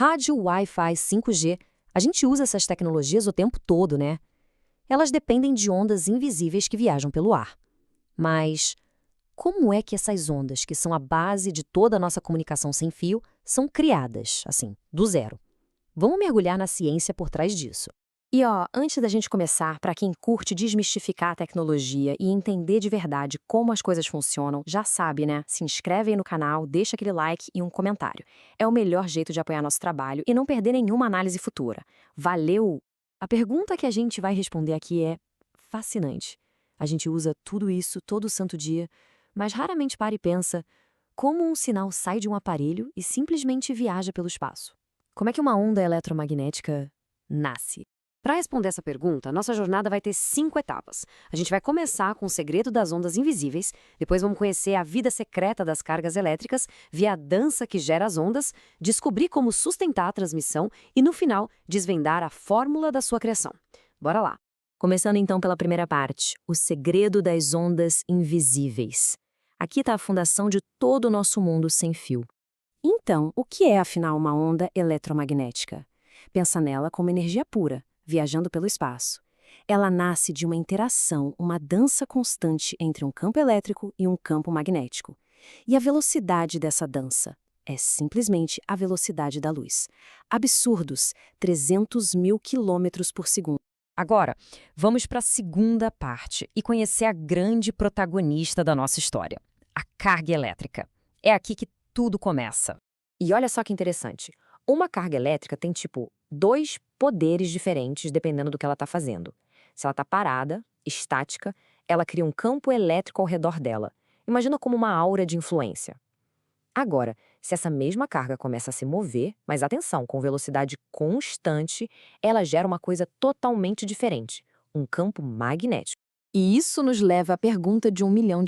Rádio, Wi-Fi, 5G, a gente usa essas tecnologias o tempo todo, né? Elas dependem de ondas invisíveis que viajam pelo ar. Mas como é que essas ondas, que são a base de toda a nossa comunicação sem fio, são criadas, assim, do zero? Vamos mergulhar na ciência por trás disso. E antes da gente começar, para quem curte desmistificar a tecnologia e entender de verdade como as coisas funcionam, já sabe, né? Se inscreve aí no canal, deixa aquele like e um comentário. É o melhor jeito de apoiar nosso trabalho e não perder nenhuma análise futura. Valeu! A pergunta que a gente vai responder aqui é fascinante. A gente usa tudo isso todo santo dia, mas raramente para e pensa como um sinal sai de um aparelho e simplesmente viaja pelo espaço. Como é que uma onda eletromagnética nasce? Para responder essa pergunta, nossa jornada vai ter 5 etapas. A gente vai começar com o segredo das ondas invisíveis, depois vamos conhecer a vida secreta das cargas elétricas, ver a dança que gera as ondas, descobrir como sustentar a transmissão e, no final, desvendar a fórmula da sua criação. Bora lá! Começando então pela primeira parte, o segredo das ondas invisíveis. Aqui está a fundação de todo o nosso mundo sem fio. Então, o que é afinal uma onda eletromagnética? Pensa nela como energia pura, viajando pelo espaço. Ela nasce de uma interação, uma dança constante entre um campo elétrico e um campo magnético. E a velocidade dessa dança é simplesmente a velocidade da luz. Absurdos, 300 mil quilômetros por segundo. Agora, vamos para a segunda parte e conhecer a grande protagonista da nossa história, a carga elétrica. É aqui que tudo começa. E olha só que interessante. Uma carga elétrica tem, dois poderes diferentes dependendo do que ela está fazendo. Se ela está parada, estática, ela cria um campo elétrico ao redor dela. Imagina como uma aura de influência. Agora, se essa mesma carga começa a se mover, mas atenção, com velocidade constante, ela gera uma coisa totalmente diferente, um campo magnético. E isso nos leva à pergunta de $1 milhão.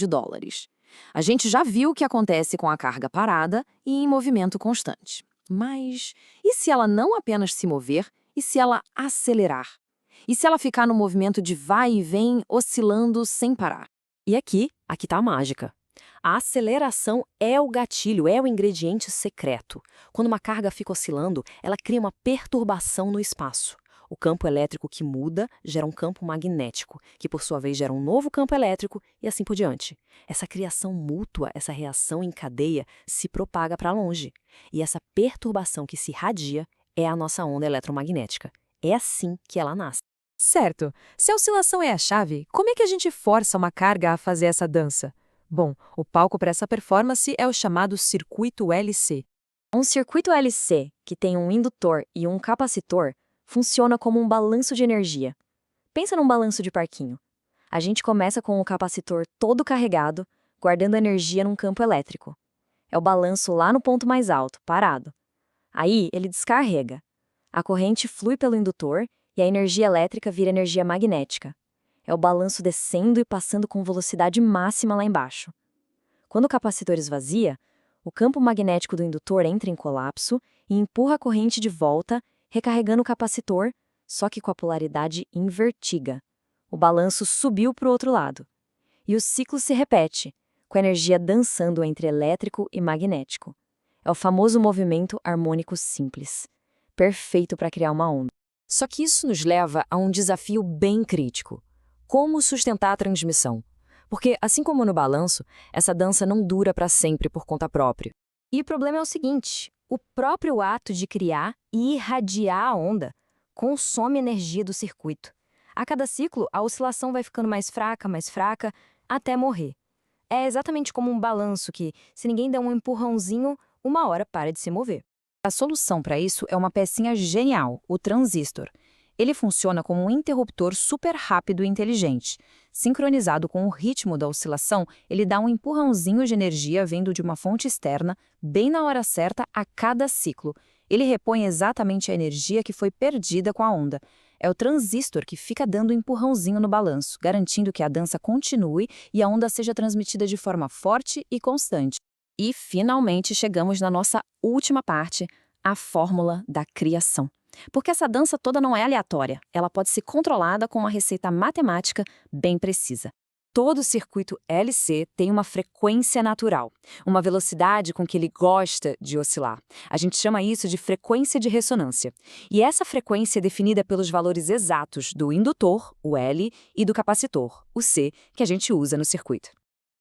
A gente já viu o que acontece com a carga parada e em movimento constante. Mas e se ela não apenas se mover, e se ela acelerar? E se ela ficar no movimento de vai e vem, oscilando sem parar? E aqui está a mágica. A aceleração é o gatilho, é o ingrediente secreto. Quando uma carga fica oscilando, ela cria uma perturbação no espaço. O campo elétrico que muda gera um campo magnético, que por sua vez gera um novo campo elétrico e assim por diante. Essa criação mútua, essa reação em cadeia, se propaga para longe. E essa perturbação que se irradia é a nossa onda eletromagnética. É assim que ela nasce. Certo. Se a oscilação é a chave, como é que a gente força uma carga a fazer essa dança? Bom, o palco para essa performance é o chamado circuito LC. Um circuito LC, que tem um indutor e um capacitor, funciona como um balanço de energia. Pensa num balanço de parquinho. A gente começa com o capacitor todo carregado, guardando energia num campo elétrico. É o balanço lá no ponto mais alto, parado. Aí ele descarrega. A corrente flui pelo indutor e a energia elétrica vira energia magnética. É o balanço descendo e passando com velocidade máxima lá embaixo. Quando o capacitor esvazia, o campo magnético do indutor entra em colapso e empurra a corrente de volta, recarregando o capacitor, só que com a polaridade invertida. O balanço subiu para o outro lado. E o ciclo se repete, com a energia dançando entre elétrico e magnético. É o famoso movimento harmônico simples, perfeito para criar uma onda. Só que isso nos leva a um desafio bem crítico. Como sustentar a transmissão? Porque, assim como no balanço, essa dança não dura para sempre por conta própria. E o problema é o seguinte: o próprio ato de criar e irradiar a onda consome energia do circuito. A cada ciclo, a oscilação vai ficando mais fraca, até morrer. É exatamente como um balanço que, se ninguém der um empurrãozinho, uma hora para de se mover. A solução para isso é uma pecinha genial, o transistor. Ele funciona como um interruptor super rápido e inteligente. Sincronizado com o ritmo da oscilação, ele dá um empurrãozinho de energia vindo de uma fonte externa, bem na hora certa a cada ciclo. Ele repõe exatamente a energia que foi perdida com a onda. É o transistor que fica dando um empurrãozinho no balanço, garantindo que a dança continue e a onda seja transmitida de forma forte e constante. E, finalmente, chegamos na nossa última parte, a fórmula da criação. Porque essa dança toda não é aleatória, ela pode ser controlada com uma receita matemática bem precisa. Todo circuito LC tem uma frequência natural, uma velocidade com que ele gosta de oscilar. A gente chama isso de frequência de ressonância. E essa frequência é definida pelos valores exatos do indutor, o L, e do capacitor, o C, que a gente usa no circuito.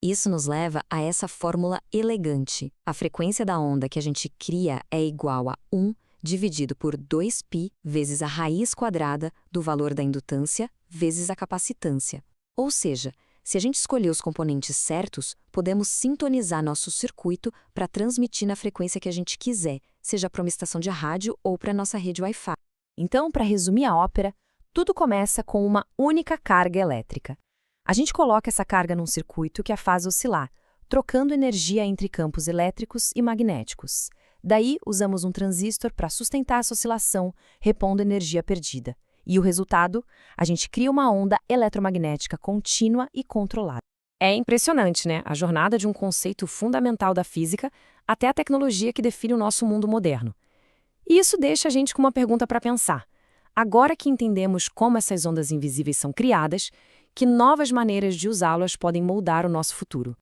Isso nos leva a essa fórmula elegante. A frequência da onda que a gente cria é igual a 1 dividido por 2π vezes a raiz quadrada do valor da indutância vezes a capacitância. Ou seja, se a gente escolher os componentes certos, podemos sintonizar nosso circuito para transmitir na frequência que a gente quiser, seja para uma estação de rádio ou para nossa rede Wi-Fi. Então, para resumir a ópera, tudo começa com uma única carga elétrica. A gente coloca essa carga num circuito que a faz oscilar, trocando energia entre campos elétricos e magnéticos. Daí, usamos um transistor para sustentar essa oscilação, repondo energia perdida. E o resultado? A gente cria uma onda eletromagnética contínua e controlada. É impressionante, né? A jornada de um conceito fundamental da física até a tecnologia que define o nosso mundo moderno. E isso deixa a gente com uma pergunta para pensar. Agora que entendemos como essas ondas invisíveis são criadas, que novas maneiras de usá-las podem moldar o nosso futuro?